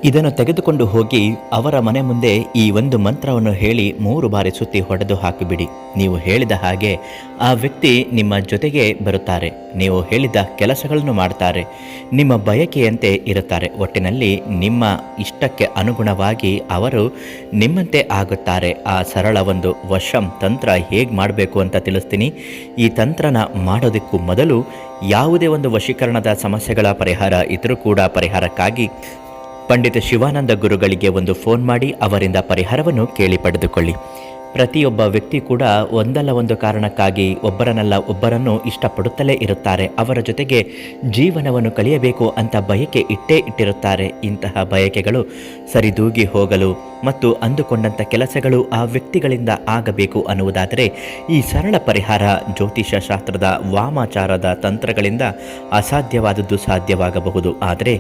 ಇದನ್ನು ತೆಗೆದುಕೊಂಡು ಹೋಗಿ ಅವರ ಮನೆ ಮುಂದೆ ಈ ಒಂದು ಮಂತ್ರವನ್ನು ಹೇಳಿ 3 ಬಾರಿ ಸುತ್ತಿ ಹೊಡೆದು ಹಾಕಿಬಿಡಿ. ನೀವು ಹೇಳಿದ ಹಾಗೆ ಆ ವ್ಯಕ್ತಿ ನಿಮ್ಮ ಜೊತೆಗೆ ಬರುತ್ತಾರೆ. ನೀವು ಹೇಳಿದ ಕೆಲಸಗಳನ್ನು ಮಾಡ್ತಾರೆ. ನಿಮ್ಮ ಬಯಕೆಯಂತೆ ಇರುತ್ತಾರೆ. ಒಟ್ಟಿನಲ್ಲಿ ನಿಮ್ಮ ಇಷ್ಟಕ್ಕೆ ಅನುಗುಣವಾಗಿ ಅವರು ನಿಮ್ಮಂತೆ ಆಗುತ್ತಾರೆ. ಆ ಸರಳ ಒಂದು ವಶಂ ತಂತ್ರ ಹೇಗೆ ಮಾಡಬೇಕು ಅಂತ ತಿಳಿಸ್ತೀನಿ. ಈ ತಂತ್ರನ ಮಾಡೋದಕ್ಕೂ ಮೊದಲು ಯಾವುದೇ ಒಂದು ವಶೀಕರಣದ ಸಮಸ್ಯೆಗಳ ಪರಿಹಾರ ಇದ್ರೂ ಕೂಡ ಪರಿಹಾರಕ್ಕಾಗಿ ಪಂಡಿತ ಶಿವಾನಂದ ಗುರುಗಳಿಗೆ ಒಂದು ಫೋನ್ ಮಾಡಿ ಅವರಿಂದ ಪರಿಹಾರವನ್ನು ಕೇಳಿ ಪಡೆದುಕೊಳ್ಳಿ. ಪ್ರತಿಯೊಬ್ಬ ವ್ಯಕ್ತಿ ಕೂಡ ಒಂದಲ್ಲ ಒಂದು ಕಾರಣಕ್ಕಾಗಿ ಒಬ್ಬರನ್ನಲ್ಲ ಒಬ್ಬರನ್ನು ಇಷ್ಟಪಡುತ್ತಲೇ ಇರುತ್ತಾರೆ. ಅವರ ಜೊತೆಗೆ ಜೀವನವನ್ನು ಕಳೆಯಬೇಕು ಅಂತ ಬಯಕೆ ಇಟ್ಟಿರುತ್ತಾರೆ. ಇಂತಹ ಬಯಕೆಗಳು ಸರಿದೂಗಿ ಹೋಗಲು ಮತ್ತು ಅಂದುಕೊಂಡಂಥ ಕೆಲಸಗಳು ಆ ವ್ಯಕ್ತಿಗಳಿಂದ ಆಗಬೇಕು ಅನ್ನುವುದಾದರೆ ಈ ಸರಳ ಪರಿಹಾರ ಜ್ಯೋತಿಷ್ಯ ಶಾಸ್ತ್ರದ ವಾಮಾಚಾರದ ತಂತ್ರಗಳಿಂದ ಅಸಾಧ್ಯವಾದದ್ದು ಸಾಧ್ಯವಾಗಬಹುದು. ಆದರೆ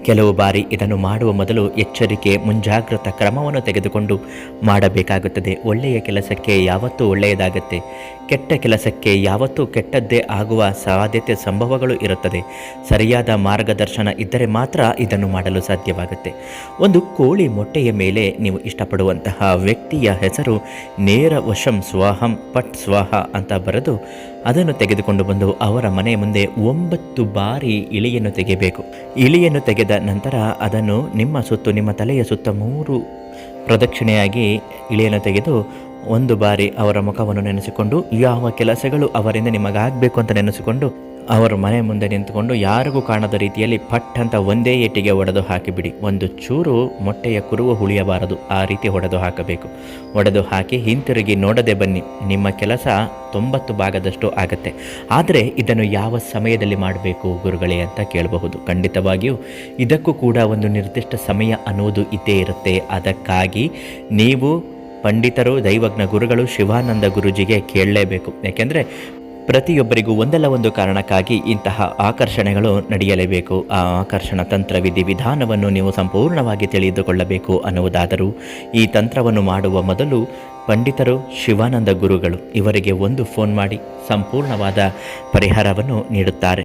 ಕೆಲವು ಬಾರಿ ಇದನ್ನು ಮಾಡುವ ಮೊದಲು ಎಚ್ಚರಿಕೆ ಮುಂಜಾಗ್ರತಾ ಕ್ರಮವನ್ನು ತೆಗೆದುಕೊಂಡು ಮಾಡಬೇಕಾಗುತ್ತದೆ. ಒಳ್ಳೆಯ ಕೆಲಸಕ್ಕೆ ಯಾವತ್ತೂ ಒಳ್ಳೆಯದಾಗುತ್ತೆ, ಕೆಟ್ಟ ಕೆಲಸಕ್ಕೆ ಯಾವತ್ತೂ ಕೆಟ್ಟದ್ದೇ ಆಗುವ ಸಾಧ್ಯತೆ ಸಂಭವಗಳು ಇರುತ್ತದೆ. ಸರಿಯಾದ ಮಾರ್ಗದರ್ಶನ ಇದ್ದರೆ ಮಾತ್ರ ಇದನ್ನು ಮಾಡಲು ಸಾಧ್ಯವಾಗುತ್ತೆ. ಒಂದು ಕೋಳಿ ಮೊಟ್ಟೆಯ ಮೇಲೆ ನೀವು ಇಷ್ಟಪಡುವಂತಹ ವ್ಯಕ್ತಿಯ ಹೆಸರು ನೇರ ವಶಂ ಸ್ವಾಹಂ ಪಟ್ ಸ್ವಾಹ ಅಂತ ಬರೆದು ಅದನ್ನು ತೆಗೆದುಕೊಂಡು ಬಂದು ಅವರ ಮನೆಯ ಮುಂದೆ 9 ಬಾರಿ ಇಲಿಯನ್ನು ತೆಗೆಯಬೇಕು. ಇಲಿಯನ್ನು ತೆಗೆದ ನಂತರ ಅದನ್ನು ನಿಮ್ಮ ತಲೆಯ ಸುತ್ತ 3 ಪ್ರದಕ್ಷಿಣೆಯಾಗಿ ಇಲಿಯನ್ನು ತೆಗೆದು 1 ಬಾರಿ ಅವರ ಮುಖವನ್ನು ನೆನೆಸಿಕೊಂಡು ಯಾವ ಕೆಲಸಗಳು ಅವರಿಂದ ನಿಮಗಾಗಬೇಕು ಅಂತ ನೆನೆಸಿಕೊಂಡು ಅವರ ಮನೆ ಮುಂದೆ ನಿಂತುಕೊಂಡು ಯಾರಿಗೂ ಕಾಣದ ರೀತಿಯಲ್ಲಿ ಪಟ್ ಅಂತ ಒಂದೇ ಏಟಿಗೆ ಹೊಡೆದು ಹಾಕಿಬಿಡಿ. ಒಂದು ಚೂರು ಮೊಟ್ಟೆಯ ಕುರುವ ಉಳಿಯಬಾರದು, ಆ ರೀತಿ ಹೊಡೆದು ಹಾಕಬೇಕು. ಹೊಡೆದು ಹಾಕಿ ಹಿಂತಿರುಗಿ ನೋಡದೆ ಬನ್ನಿ. ನಿಮ್ಮ ಕೆಲಸ 90 ಭಾಗದಷ್ಟು ಆಗುತ್ತೆ. ಆದರೆ ಇದನ್ನು ಯಾವ ಸಮಯದಲ್ಲಿ ಮಾಡಬೇಕು ಗುರುಗಳೇ ಅಂತ ಕೇಳಬಹುದು. ಖಂಡಿತವಾಗಿಯೂ ಇದಕ್ಕೂ ಕೂಡ ಒಂದು ನಿರ್ದಿಷ್ಟ ಸಮಯ ಅನ್ನುವುದು ಇದ್ದೇ ಇರುತ್ತೆ. ಅದಕ್ಕಾಗಿ ನೀವು ಪಂಡಿತರು, ದೈವಜ್ಞ ಗುರುಗಳು ಶಿವಾನಂದ ಗುರುಜಿಗೆ ಕೇಳಲೇಬೇಕು. ಯಾಕೆಂದರೆ ಪ್ರತಿಯೊಬ್ಬರಿಗೂ ಒಂದಲ್ಲ ಒಂದು ಕಾರಣಕ್ಕಾಗಿ ಇಂತಹ ಆಕರ್ಷಣೆಗಳು ನಡೆಯಲೇಬೇಕು. ಆ ಆಕರ್ಷಣ ತಂತ್ರ ವಿಧಾನವನ್ನು ನೀವು ಸಂಪೂರ್ಣವಾಗಿ ತಿಳಿದುಕೊಳ್ಳಬೇಕು ಅನ್ನುವುದಾದರೂ ಈ ತಂತ್ರವನ್ನು ಮಾಡುವ ಮೊದಲು ಪಂಡಿತರು, ಶಿವಾನಂದ ಗುರುಗಳು ಇವರಿಗೆ ಒಂದು ಫೋನ್ ಮಾಡಿ ಸಂಪೂರ್ಣವಾದ ಪರಿಹಾರವನ್ನು ನೀಡುತ್ತಾರೆ.